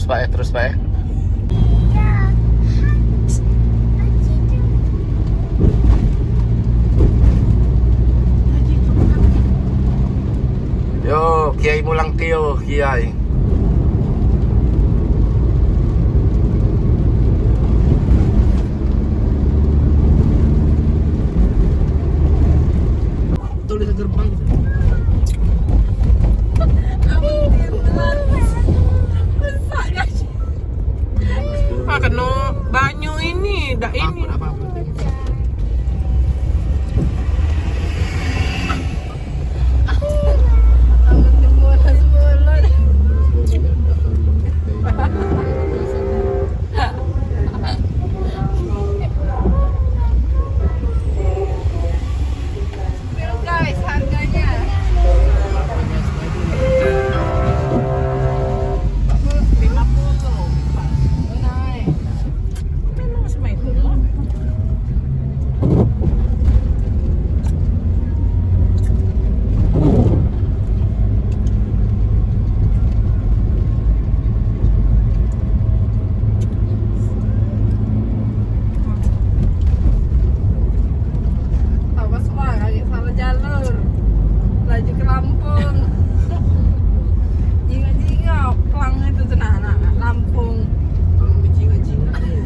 terus Pak ya, terus Pak ya. Yo, Kiai Mulang Tio, Kiai. Tulis gerbang. Kena banyu ini, dak ini. Guys, harganya 50. Naik. Memang semai dulu. Awas Wak, agak salah jalur. Laju ke Lampung. Jingga-jingga pelang itu tuh nah, Lampung. Tolong dijinga-jinga nih.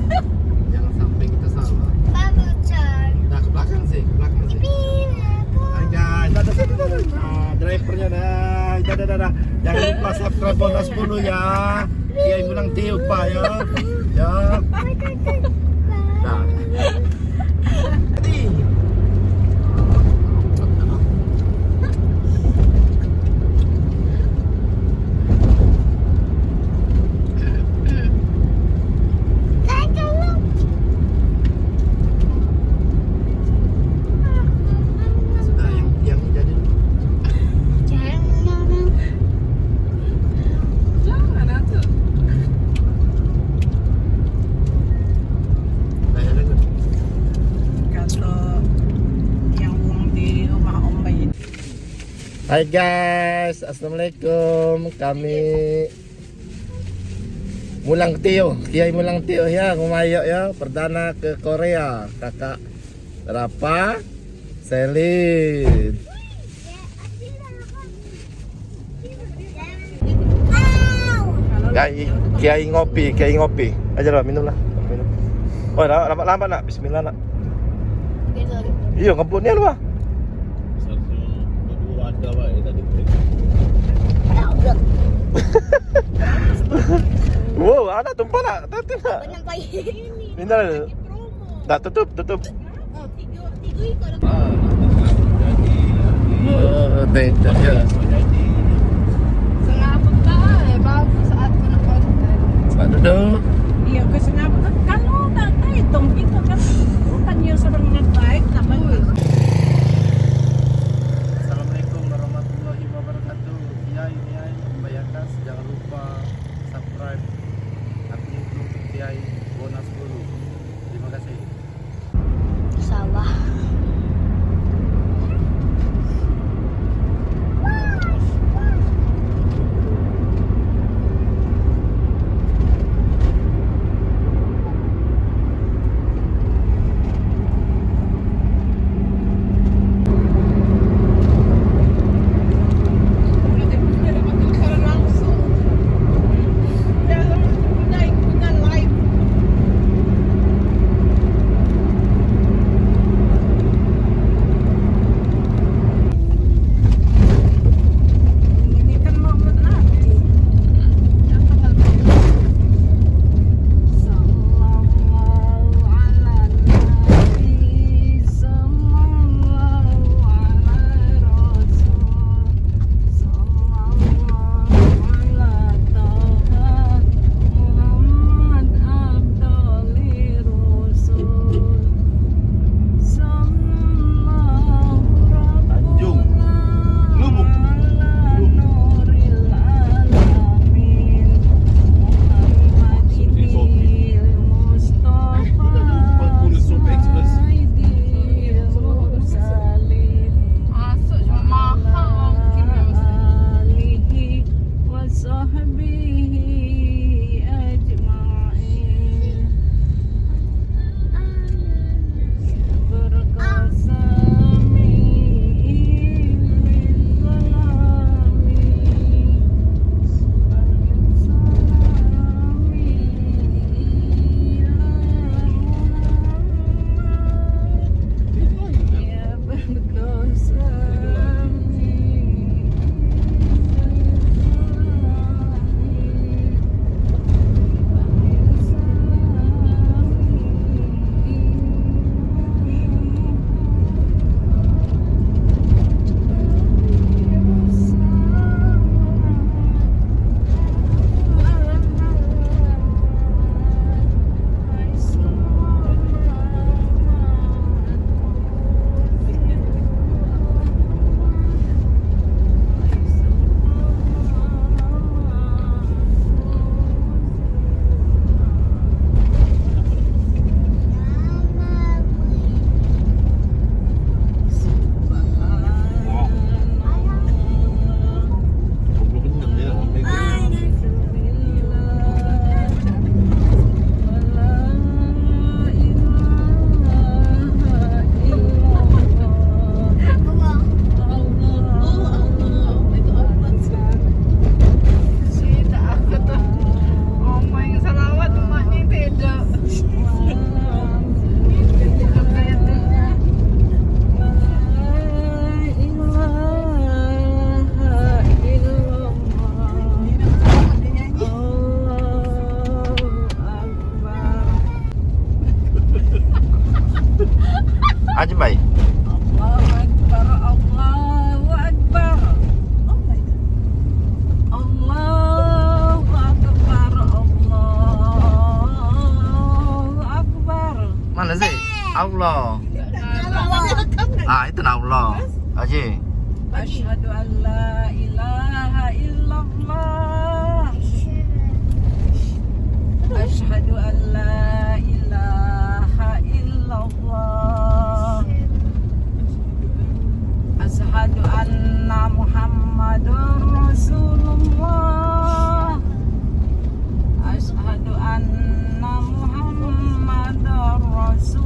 Jangan sampai kita salah. Nah, ke belakang sih, ke belakang sih. Drivernya dah. Jangan lupa subscribe bonus 10 ya. Kiai Mulang Tio Pak ya. Ya. Nah. Jadi. Sudah yang jadi. Jangan atuh. Bayar dulu. Kata yang uang di rumah Om Bayi. Hai guys, assalamualaikum. Kami Mulang Tio, Kiai Mulang Tio ya, ngumayok ya, perdana ke Korea, kakak Rapa, Selin. Kiai ngopi, aja lah minum lah, minum. Oh, lambat nak, Bismillah nak. Iya ngebutnya lu ah. Wow, anak tumpah nak, tadi nak. Minta tak tutup. Oh, tidak ya. Sengaput dah, bagus saat kena konten. Pak duduk. Iya, ke Singapura kan tak hitung itu kan bukannya sedang baik namanya. Assalamualaikum warahmatullahi wabarakatuh. Kiai, Mbak Yakas, jangan lupa subscribe akun YouTube Kiai Bonus 10. Terima kasih. Sawah. aja baik. Allahu Akbar, Allahu Akbar. Oh my God. Allahu Akbar, Allahu Akbar. Mana sih? Allah. Itu Allah. Aja. Asyhadu an la ilaha illallah. Asyhadu an la ilaha illallah. Asyhadu anna Muhammadur Rasulullah. Asyhadu anna Muhammadur Rasulullah.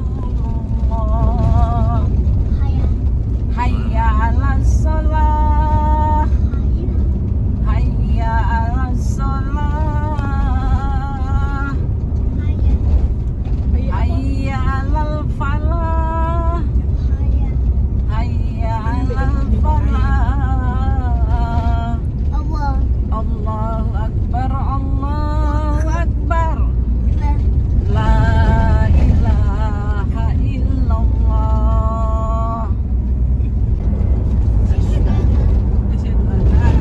Hayya 'alas shalah. Hayya 'alas shalah. Hayya 'alal falah. Hayya 'alal falah. Allahu Akbar, Allahu Akbar. La ilaha illallah. Asyhadu an la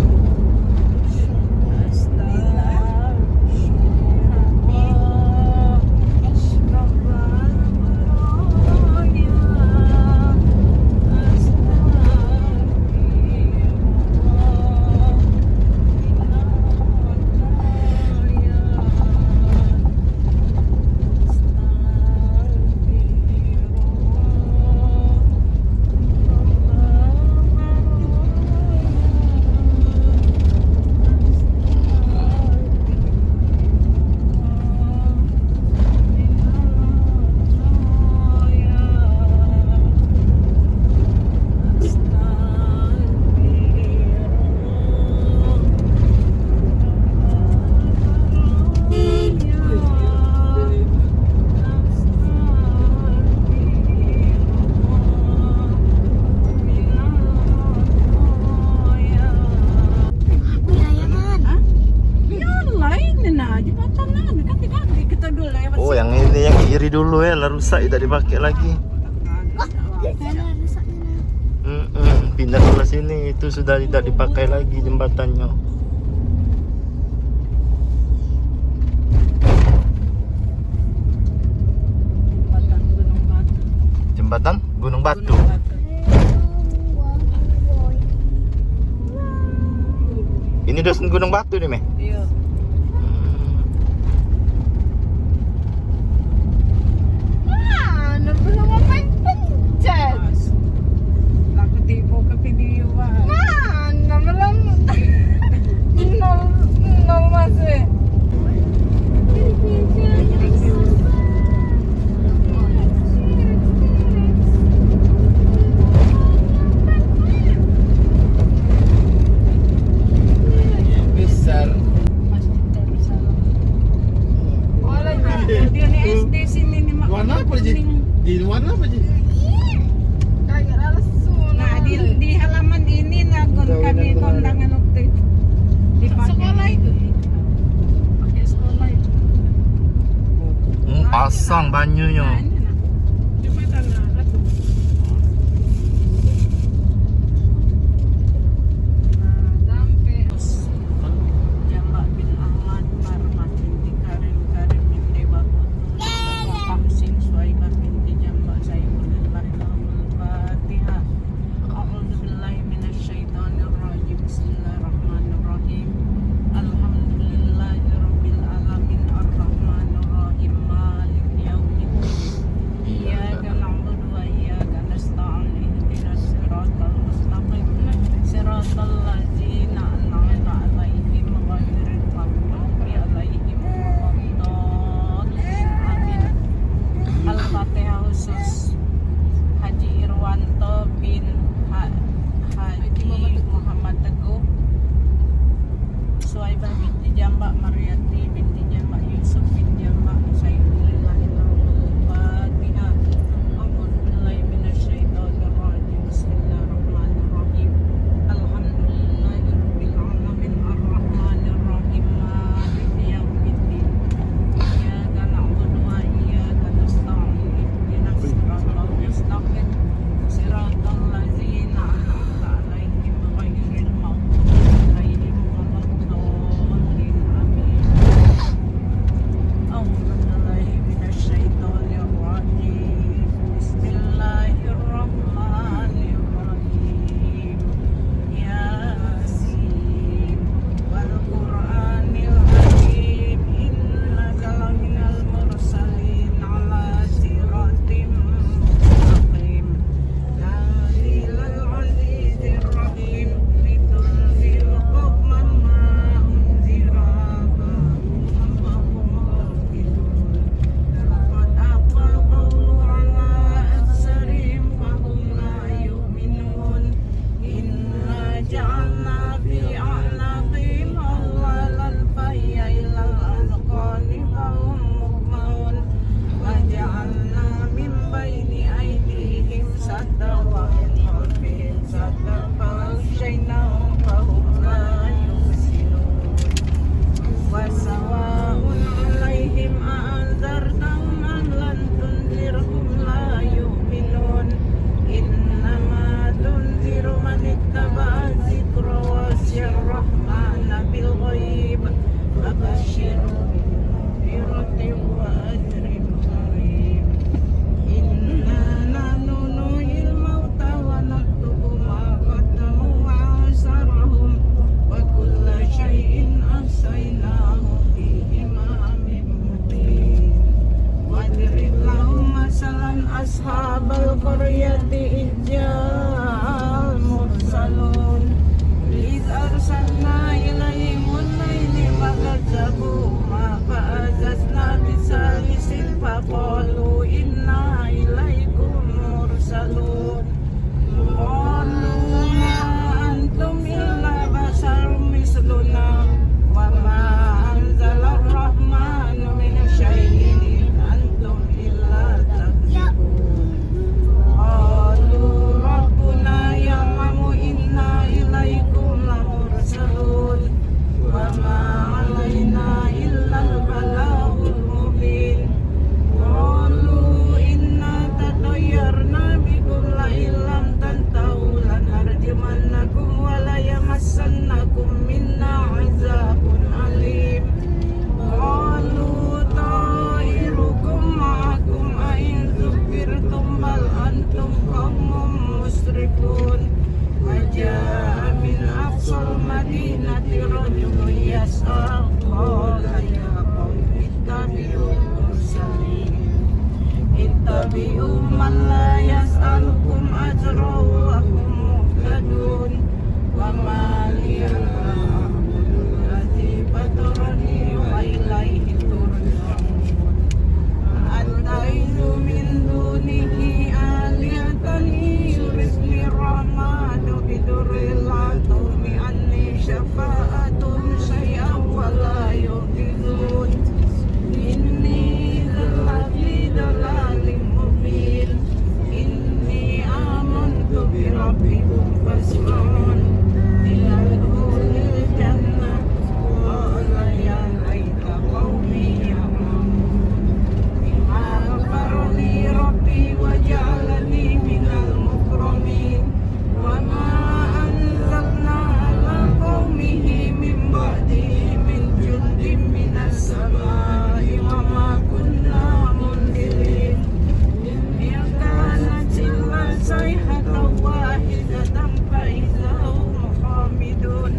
Oh, yang ini yang iri dulu ya, lah rusak tidak dipakai lagi. Pindah ke sini, itu sudah tidak dipakai lagi jembatannya. Jembatan Gunung Batu. Ini dosen Gunung Batu nih, Meh. Iya. Laku tipu ke video Besar. Dia nih SD sini nih mak. Warna apa, Ji? Di warna apa, Ji? Nah di halaman ini nagon kami kondangan waktu itu. Di sekolah itu. Pakai sekolah itu. Pasang banyunya. Nah, ini nah. Jembatan nah, atuh. Nah, sampai Jambak bin Ahmad Marmat binti Karim Karim binti Bakutu Hamsin Suaibah binti Jambak Sayyidillahil Fatihah. A'udzubillahi minasyaitonirrajim. Bismillahirrahmanirrahim. Alhamdulillahirabbil alamin arrahmanirrahim maliki yaumiddin. أصحاب القرية إذ جاء المرسلون إذ أرسلنا إليهم الليل فكذبوهما فأززنا بثالث فقالوا إنا إليكم مرسلون قالوا ما أنتم إلا بشر مثلنا وما أنزل الرحمن من شيء إن أنتم إلا تكذبون قالوا ربنا يعلم إنا إليكم لمرسلون وما علينا إلا البلاغ المبين قالوا إنا تطيرنا بكم لئن لم تنتهوا لنرجمنكم وليمسنكم منا عذاب أليم قالوا طائركم معكم أئن ذكرتم بل أنتم قوم مسرفون وجاء من أقصى المدينة رجل يسعى قال يا قوم اتبعوا المرسلين اتبعوا من لا يسألكم أجرا وهم مهتدون وما لي لا أعبد الذي فطرني وإليه ترجعون أتخذ من دونه آلهة يردني الرحمن بضر لا تغن عني شفاعتهم شيئا ولا ينقذون إني إذا لفي ضلال مبين إني آمنت بربكم فاسمعون ادخلوا الجنة قال يا ليت قومي يعلمون بما غفر لي ربي وجعلني من المكرمين وما أنزلنا على قومه من بعده من جند من السماء وما كنا منزلين إن كانت إلا صيحة واحدة فإذا هم خامدون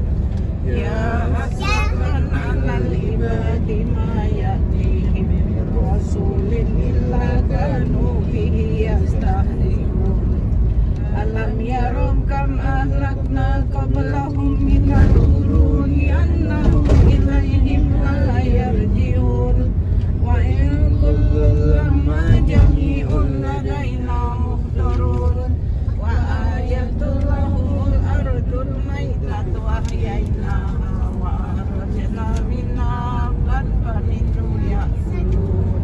يا حسرة على العباد ما يأتيهم من رسول إلا كانوا به يستهزئون ألم يروا كم أهلكنا قبلهم من القرون أنهم إليهم لا يرجعون وإن كل لما جميع لدينا محضرون وآية لهم الأرض الميتة وأحييناها وأخرجنا منها حبا فمنه يأكلون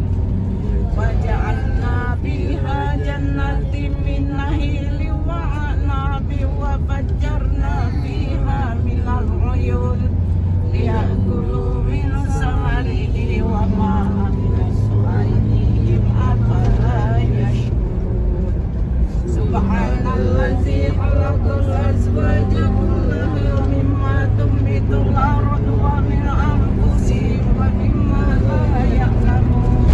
وجعلنا فيها جنات من نخيل وأعناب وفجرنا فيها من العيون ليأكلوا من ثمره وما عملت أيديهم أفلا يشكرون سبحان الذي خلق الأزواج كلها مما تنبت الأرض ومن أنفسهم ومما لا يعلمون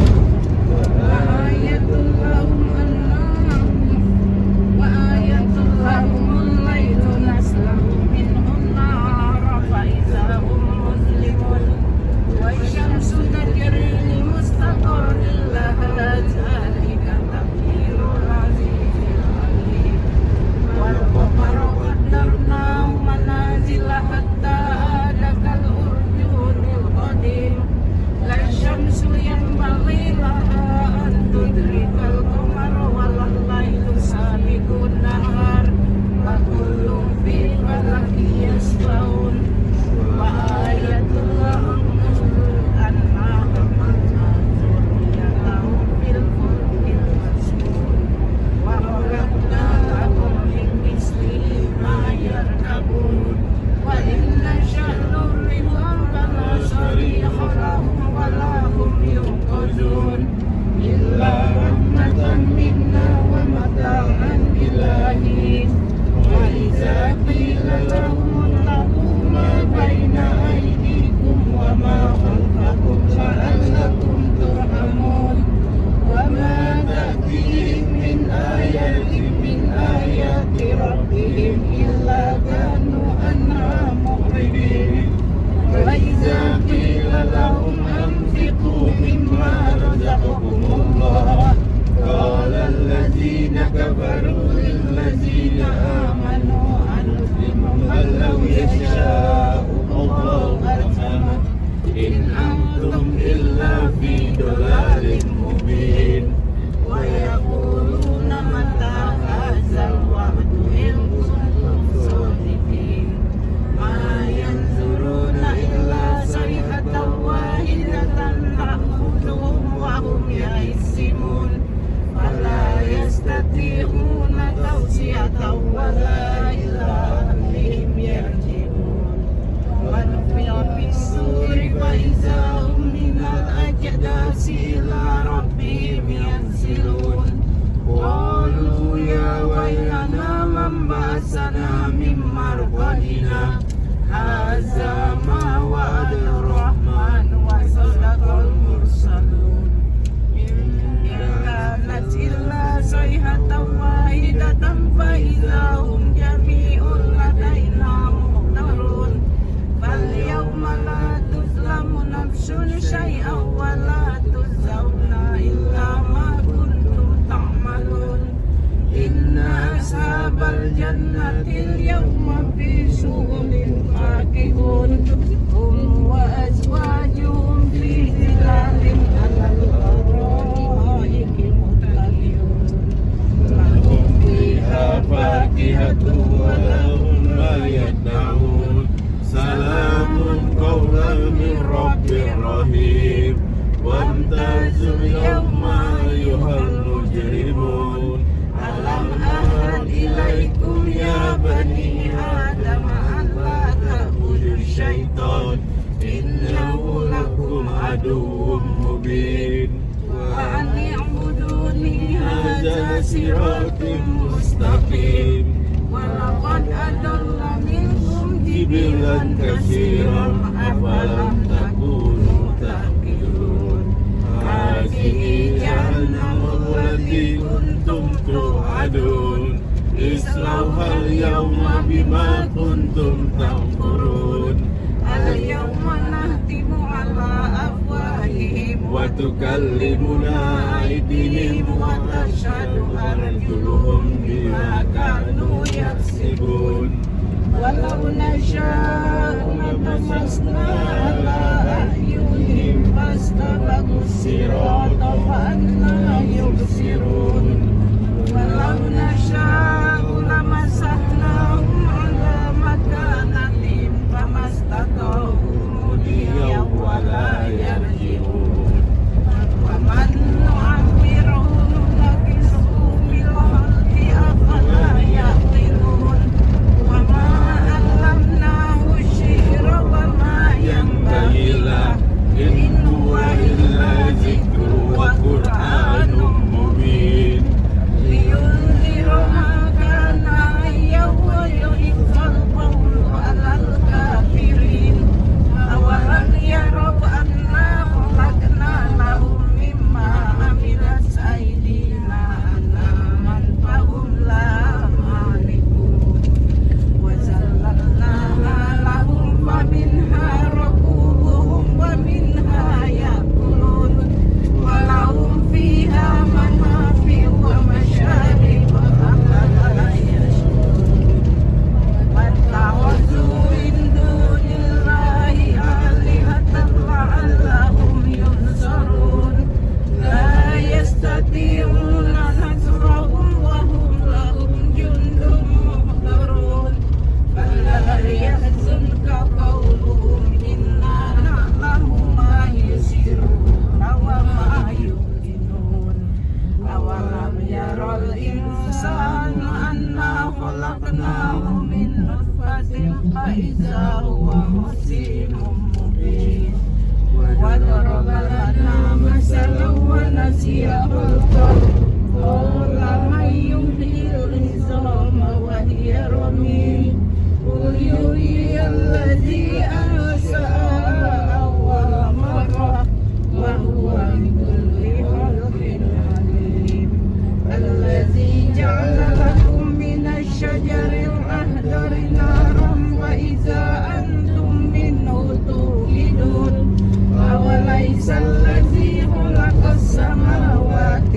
وآية لهم الليل نسلخ منه النهار فإذا هم مظلمون والشمس تجري لمستقر لها ذلك تقدير العزيز العليم والقمر قدرناه منازل حتى عاد كالأرجون القديم لا الشمس ينبغي لها أن تدرك القمر ولا الليل سابق النهار وكل في فلك يسبحون وآية لهم أنا حملنا ذريتهم في الفلك المشحون وخلقنا لهم من مثله ما يركبون وإن نشأ نضربهم فلا صريخ لهم ولا هم ينقذون إلا رحمة فإذا هم جميع لدينا محضرون فاليوم لا تظلم نفس شيئا ولا تجزون إلا ما كنتم تعملون إن أصحاب الجنة اليوم في شغل فاكهون هم وأزواجهم في ظلال على الأرائك متكئون لهم فيها فاكهة ولهم ما يدعون سلام قولا من رب رحيم وامتازوا اليوم أيها المجرمون ألم أعهد إليكم يا بني آدم أن لا تعبدوا الشيطان إنه لكم عدو مبين وأن اعبدوني هذا هذا صراط صراط مستقيم مستقيم ولقد أضل منكم جبلا جبلا كثيرا كثيرا أفلم تكونوا تعقلون هذه جهنم التي كنتم توعدون اصلوها اليوم بما كنتم تكفرون اليوم نختم على أفواههم وتكلمنا أيديهم وتشهد أرجلهم بما كانوا يكسبون ولو نشاء لطمسنا على أعينهم فاستبقوا الصراط فأنى يبصرون ولو نشاء لمسحناهم على مكانتهم فما استطاعوا مضيا ولا يرجعون ومن نعمره ننكسه في الخلق أفلا يعقلون وما علمناه الشعر وما ينبغي له إن هو إلا ذكر وقرآن مبين لينذر ما كان حيا ويحق القول على الكافرين أولم يروا أنا خلقنا لهم مما عملت أيدينا أنعاما فهم لها مالكون وذللناها لهم فمنها ركوبهم ومنها يأكلون ولهم فيها منافع ومشارب أفلا يشكرون واتخذوا من دون الله آلهة لعلهم ينصرون لا يستطيعون نصرهم وهم لهم جند محضرون فلا يحزنك قولهم إنا نعلم ما يسرون وما يعلنون أولم يرى الإنسان أنا خلقناه من نطفة فإذا هو خصيم مبين وضرب لنا مثلا ونسي خلقه قال من يحيي العظام وهي رميم قل يحيي الذي أنشأها أول مرة وهو بكل خلق عليم الذي جعل لكم من الشجر الأخضر نارا وإذا أنتم منه توقدون أوليس الذي خلق السماوات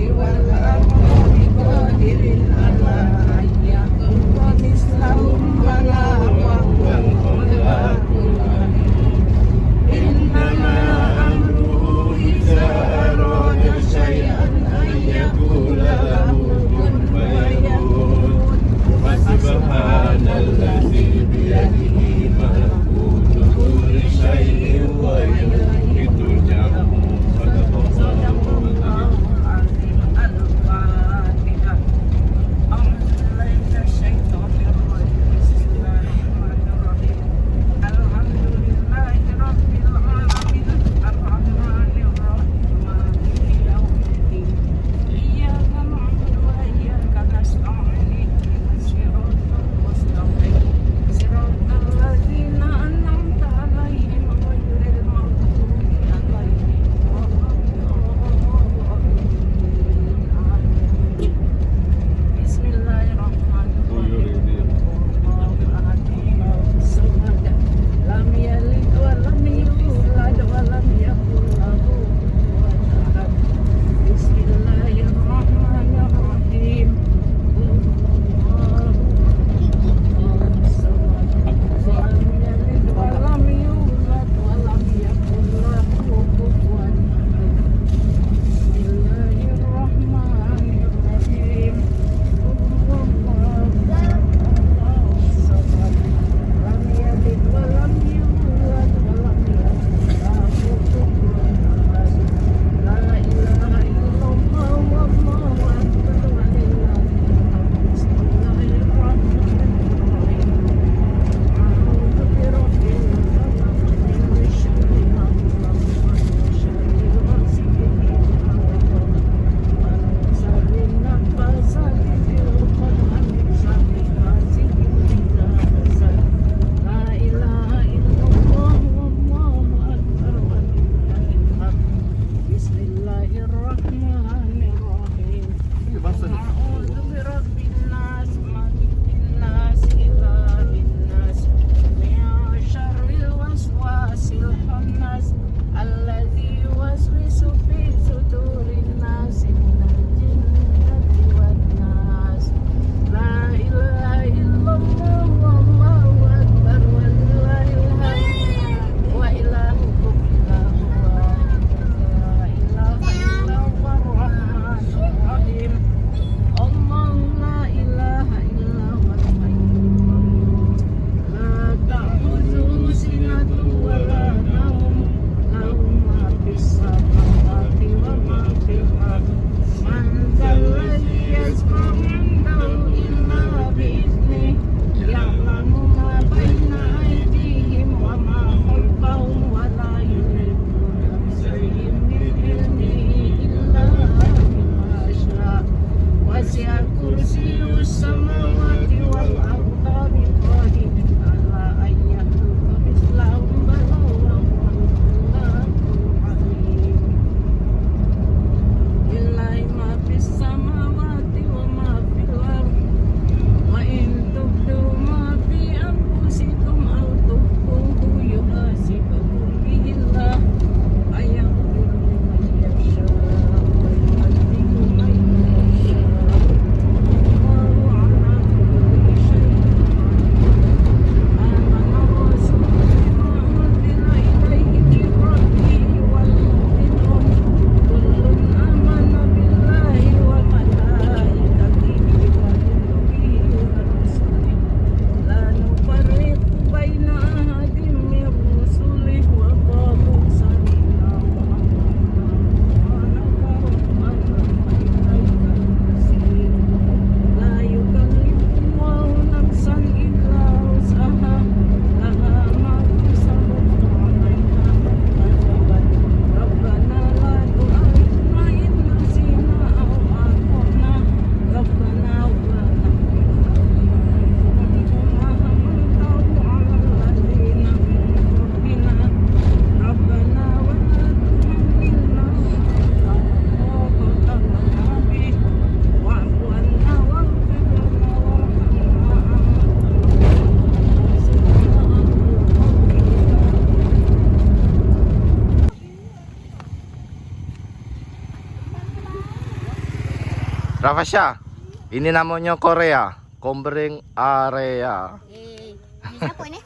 Rafasya, ini namanya Korea, Gombering Area. Ini siapa ini?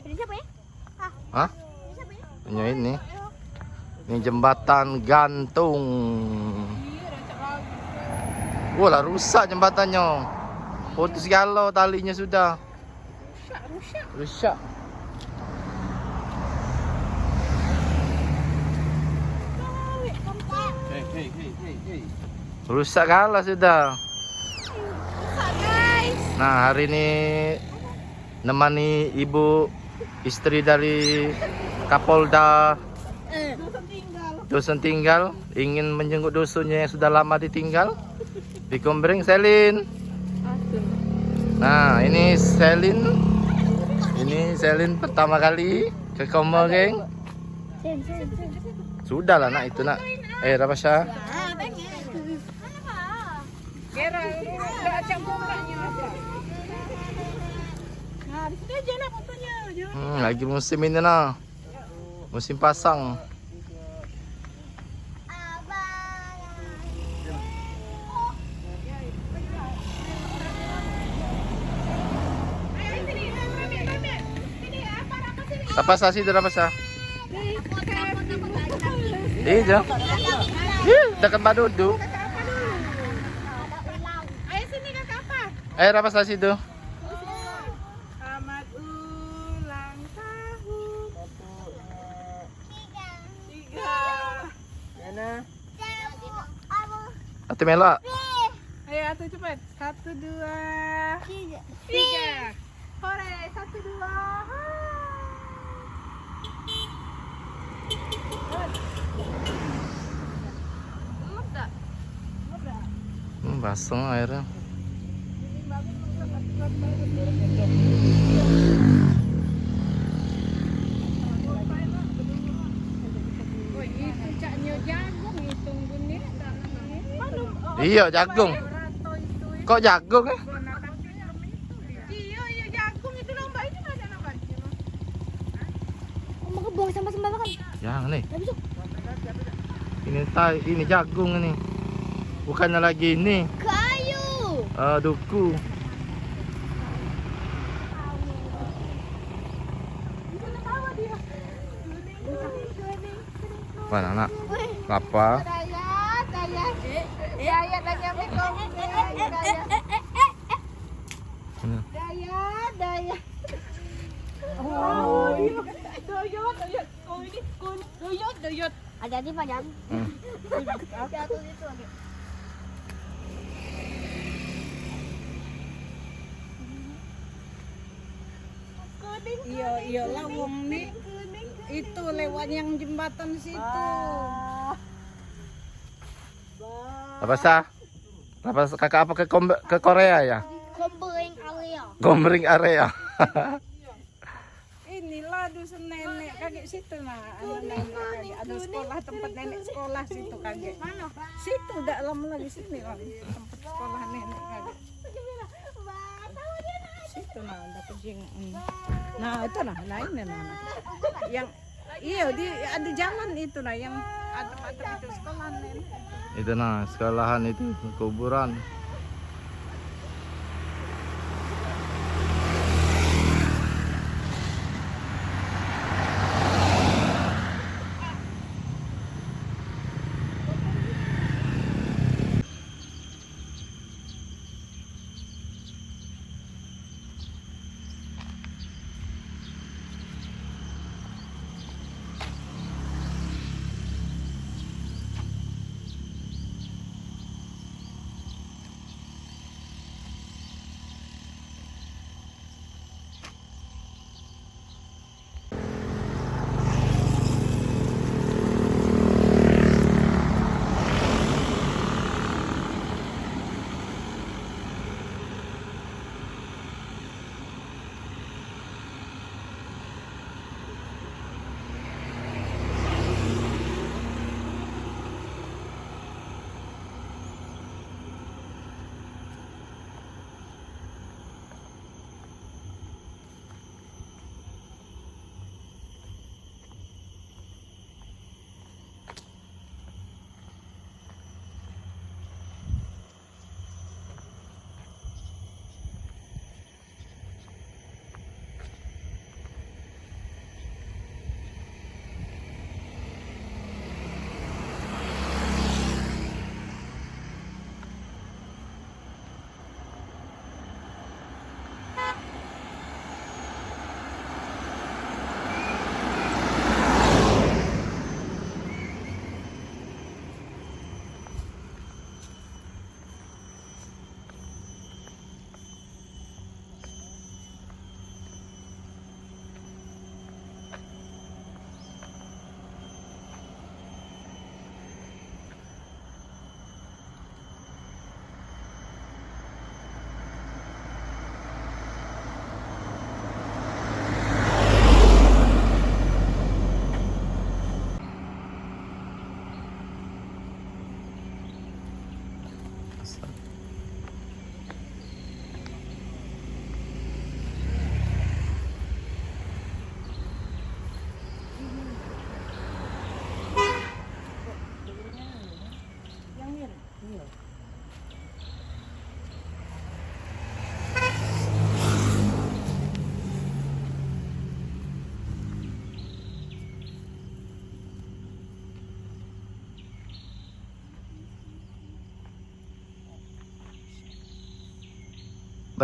Ini siapa ini? Hah? Ini siapa ini? Ini. Ini jembatan gantung. Wah, lah rusak jembatannya. Putus galau talinya sudah. Rusak. Hei. Rusak galau sudah. Nah, hari ini nemani ibu istri dari Kapolda Dusun Tinggal ingin menjenguk dusunnya yang sudah lama ditinggal di Gombering. Selin. Nah, ini Selin pertama kali ke Gombering. Sudah lah nak itu nak. Rafasya. Kira enggak acak mukanya apa. Nah, di sini aja nak fotonya. Jangan. Lagi musim ini nah. Musim pasang. Apa sih itu apa sih? Iya. Dekat Mbak Dudu. Ayo sini kakak apa? Apa sih itu? Selamat ulang tahun. 3. Atu melok. Ayo atuh cepat. 1, 2, 3. Hore, 1, 2. Basah airnya. Oh, itu caknya jagung hitung bunyi. Iya, jagung. Kok jagung ya? Iya jagung itu lomba ini mana nampak? Mau kebuang sama sembarangan. Yang nih. Ini jagung ini. Bukannya lagi ini. Kayu. Duku. Mana nak? Apa? Dayat lagi ambil kau. Dayat. Oh, iya. Doyot. Oh, ini doyot. Hati-hati Pak Jan. Hati-hati itu lagi. Iya lawang nih. Itu lewat yang jembatan situ. Apa sah? Apa kakak apa ke Korea ya? Gombering area. Gombering area. Inilah dusun nenek kakek situ nah. Ada sekolah tempat nenek sekolah situ kakek. Mana? Situ dalam lagi sini lah tempat sekolah nenek kakek. Situ nah ada kucing. Nah itu nah ini nah. Yang iya ada jalan itu nah yang ada itu sekolah nenek. Itu nah sekolahan itu kuburan.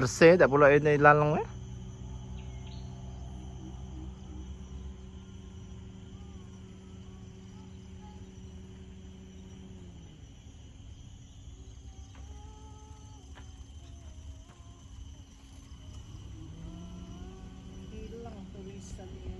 Bersih tak pula ini lalang eh. Hilang tulisannya.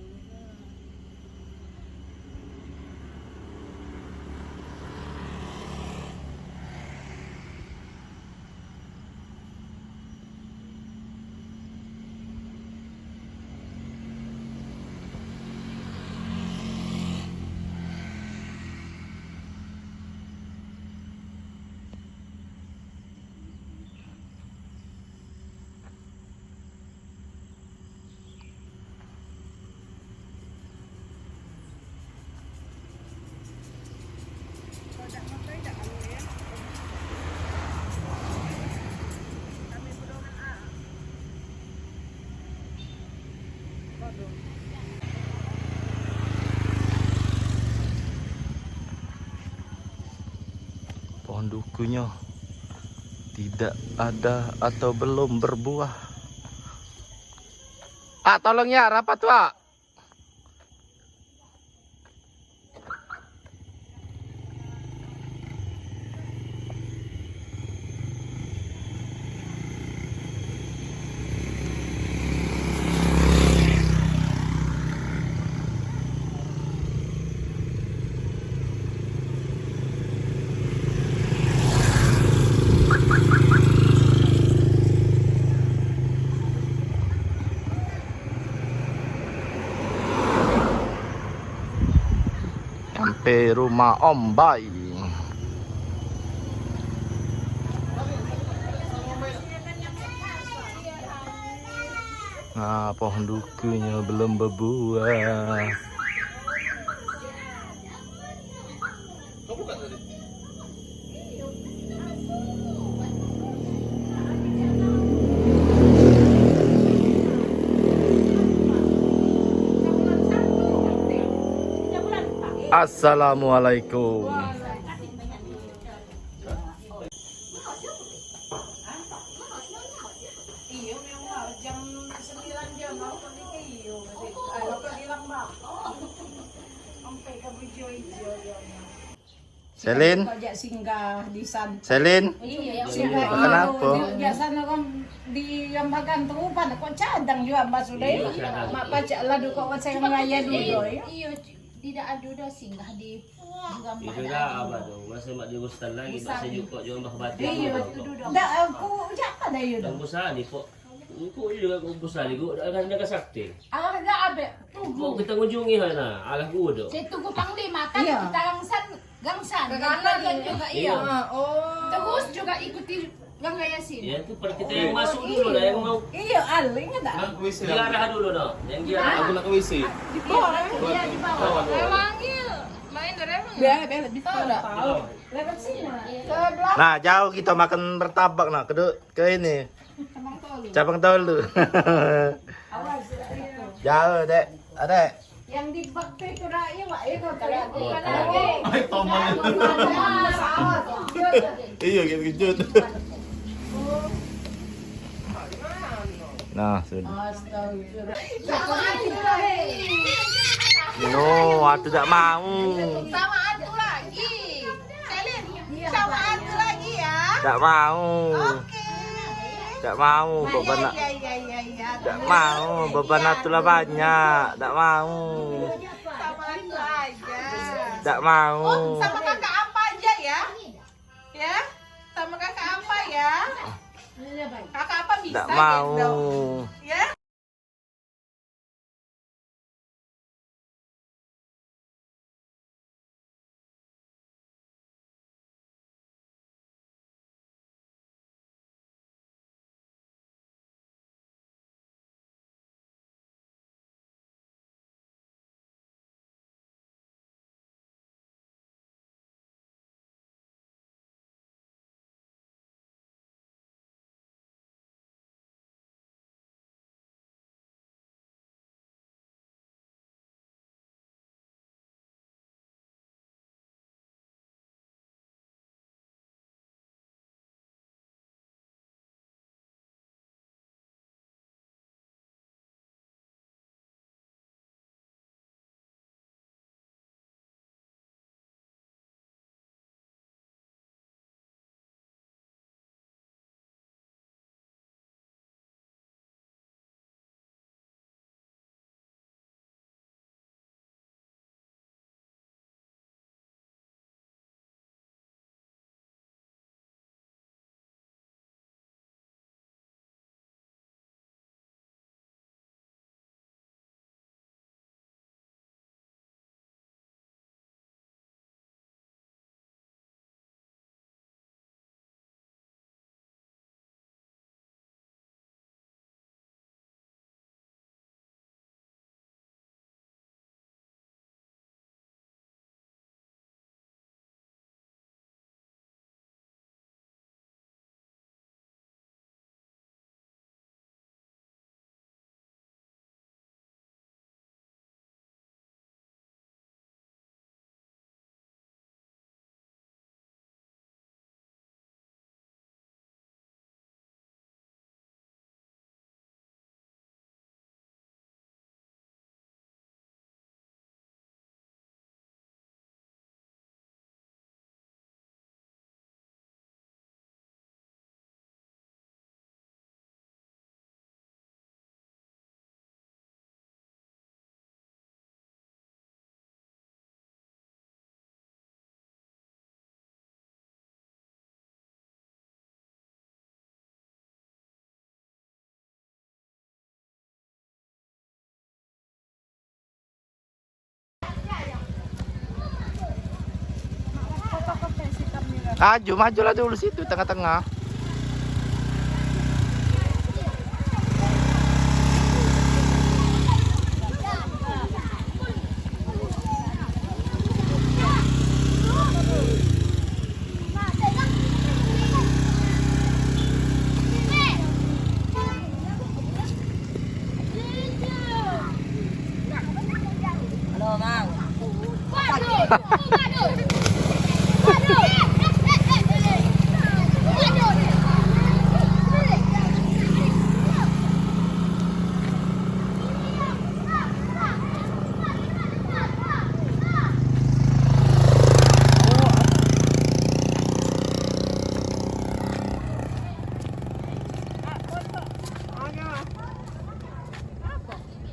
Pohon dukunya tidak ada atau belum berbuah. Tolong ya, rapat Pak. Sampai rumah Om Bay. Nah, pohon dukunya belum berbuah. Assalamualaikum. Iyo, memang jam 9 jam ako ni Iyo. Ay, ako ilang ba? Sampai ka video-video yun. Selin, Kaya singgah di San. Selin. Iya, Kenapa? Biasa nakon di Yambagan tuupan ako cadang juga basuday. Mapaca ladu ko sa ngaya dulu. Iyo, tidak ada dah singgah di Itu dah apa tu? Masa mak dia gustan lagi, masa juga jual mbah bati. Iya, da aku jaka da yun. Dan busa ni po. Ko juga ko busa ni ko ada nak sakti. Allah dah abe Ko tugu. kita ngunjungi na, alah ko do. Saya tugu panglima kan Iya. kita gangsan. Kekanan juga Iya. Terus juga ikuti Gangga Yasin. Ya itu per kita yang masuk dulu dah, yang mau Iya, aling da. ziarah dulu dah. Yang ziarah. Aku nak ke WC. Di bawah. Iya di bawah. Rewangil. Main rewang. Biar di bawah. Lewat sini. Ke belakang. Nah, jauh kita makan bertabak nah, ke ini. Cabang Tolu. Awas. Jauh, Dek. Adek. Yang di bak itu raya, Wak. Itu kalau bukan Oh, lagi. Iya, kejut. Nah, sudah. No, aku tak mau. Sama atu lagi. Selin. Sama atu lagi ya. Tak mau. Tak mau beban. Iya. Tak mau beban atulah banyak. Tak mau. Sama atu aja. Tak mau. Sama kakak apa aja ya? Ya? Sama kakak apa ya? Kakak apa bisa Tak mau. gitu? Ya? Majulah dulu situ tengah-tengah.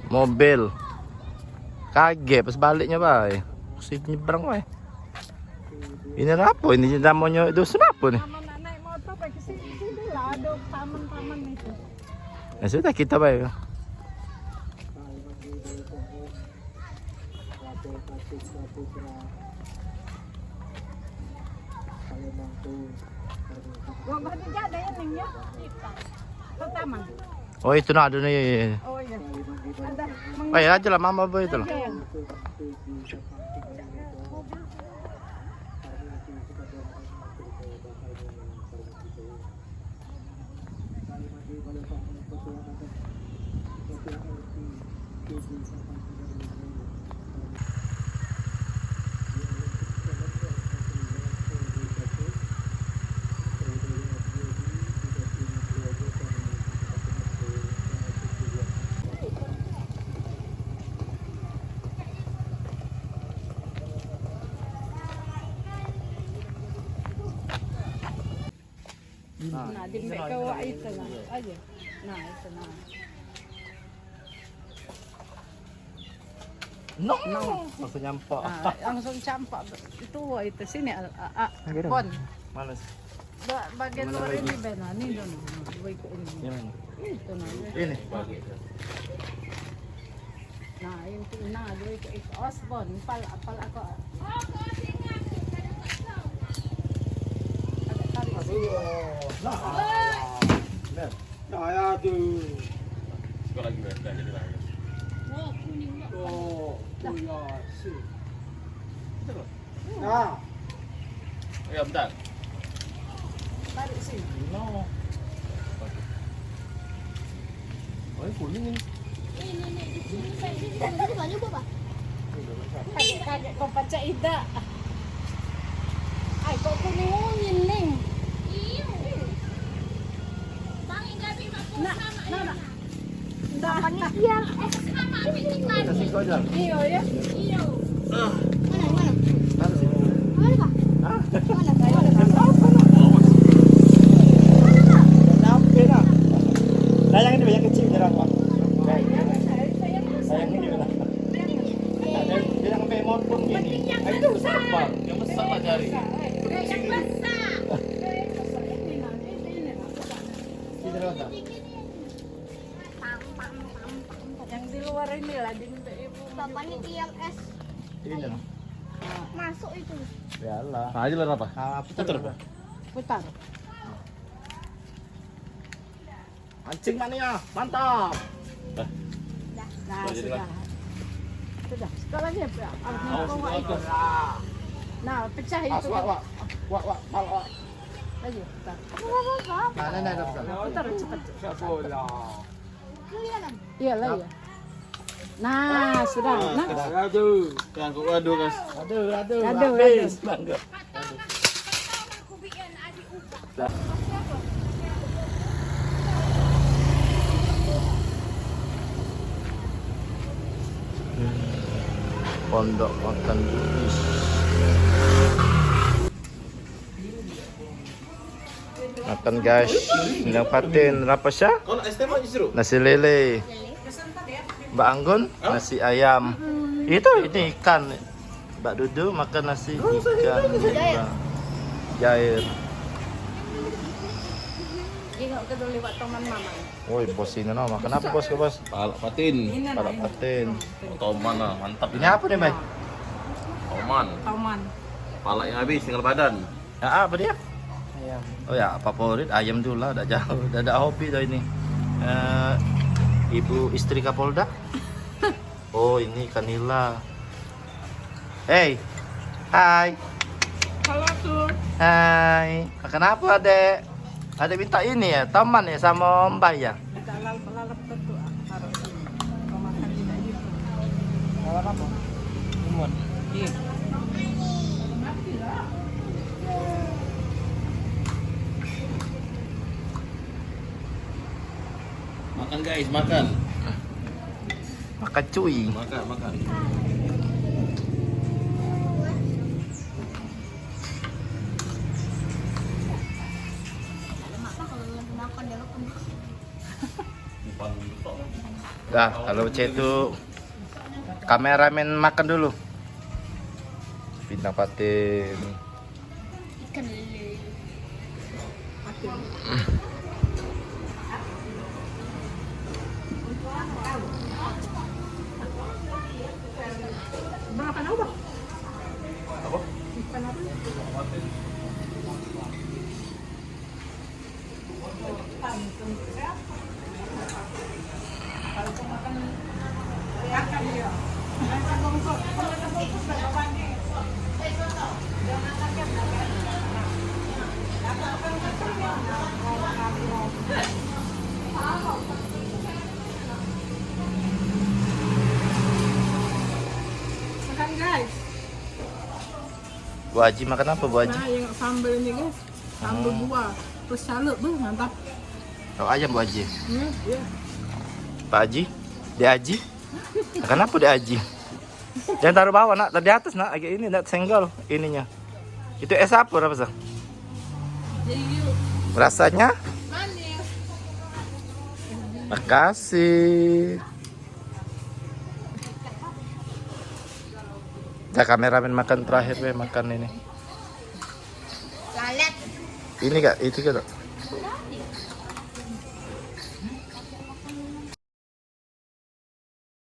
Mobil. Kaget pas baliknya, Bay. Situ nyebrang, Bay. Ini apa? Ini namanya itu apa nih? Sama naik motor pakai sini lah, ada taman-taman itu. Ya sudah kita, Bay. Gua baru ada ya Neng ya. Ke taman. Oh itu nah ada nih. Oh iya. Ada. Oh ya aja lah mama boy itu lah. Nah, di bawah itu nah aja. Nah, itu nah. No. Langsung nyampak. Nah, langsung campak itu sini pon. Mana sih? Bagian luar ini benar nih dong. Gue ikut ini. Gimana? Itu nah. Ini. Nah, itu nah gue ikut Osbon. Pal aku. Nah, ya tuh. Sekolah lagi berada jadi lah. Oh, ya sih. Nah, Ya bentar. Tarik sini. No. Oh, kuning ini. Kaget kau baca Ida. Ay, kau kuning Neng. Nah. Panitia. Kasih kau aja. Iyo ya. Sampai dah. Nah yang ini yang kecil jarang Pak. Yang ini lah. Dia yang pakai motor gini. Itu siapa? Yang besar lah cari. Kita lihat. Yang di luar ini lah diminta ibu. Bapaknya TLS Ini lah. masuk itu. Yalah. Aja lah apa? Putar. Putar. Mancing mania, mantap. Nah, sudah. Sekali lagi ya. Nah, pecah itu. Wah. Lagi putar. Nah, Putar cepat. Kelihatan. Iya lah ya. Nah, sudah. Nah, Aduh. Yang kok aduh guys. Aduh. Habis. Bangga. Pondok makan Bugis. Makan guys. Yang patin apa sih? Kalau es teh mau justru. Nasi lele. Mbak Anggun nasi ayam. Itu ini ikan. Mbak Dudu makan nasi ikan. Jair. ingat ke dulu lewat teman mama. Woi bos ini no makan apa bos ke bos? Palak patin. Palak patin. Toman lah, mantap. Ini apa nih Bay? Toman. Taman. Palaknya habis tinggal badan. apa dia? Ayam. Oh ya, favorit ayam dulu lah, udah jauh, udah ada hobi tuh ini. Ibu istri Kapolda. Oh, ini Kanila. Hey, hai. Halo tuh. Hai. Makan apa, Dek? Ada minta ini ya, teman ya sama Mbak ya? Kita lalap tentu harus kalau makan tidak gitu. Kalau apa? Limon. Iya. Makan guys, makan. Makan cuy. Makan, makan. Dah, kalau C itu kameramen makan dulu. Bintang patin. Ikan lele. Makan apa? Makan guys. Bu Haji makan apa, Bu Haji? Nah, yang sambal ini guys. Sambal buah. Terus salut tuh mantap. Oh, ayam Bu Haji. Iya. Pak Haji? Dek Haji? Makan apa Dek Haji? Jangan taruh bawah nak, tadi atas nak, agak ini nak senggol ininya. Itu es apa sih? Rasanya? Manis. Makasih. Dah kameramen makan terakhir we makan ini. Lalat. Ini kak, itu kak.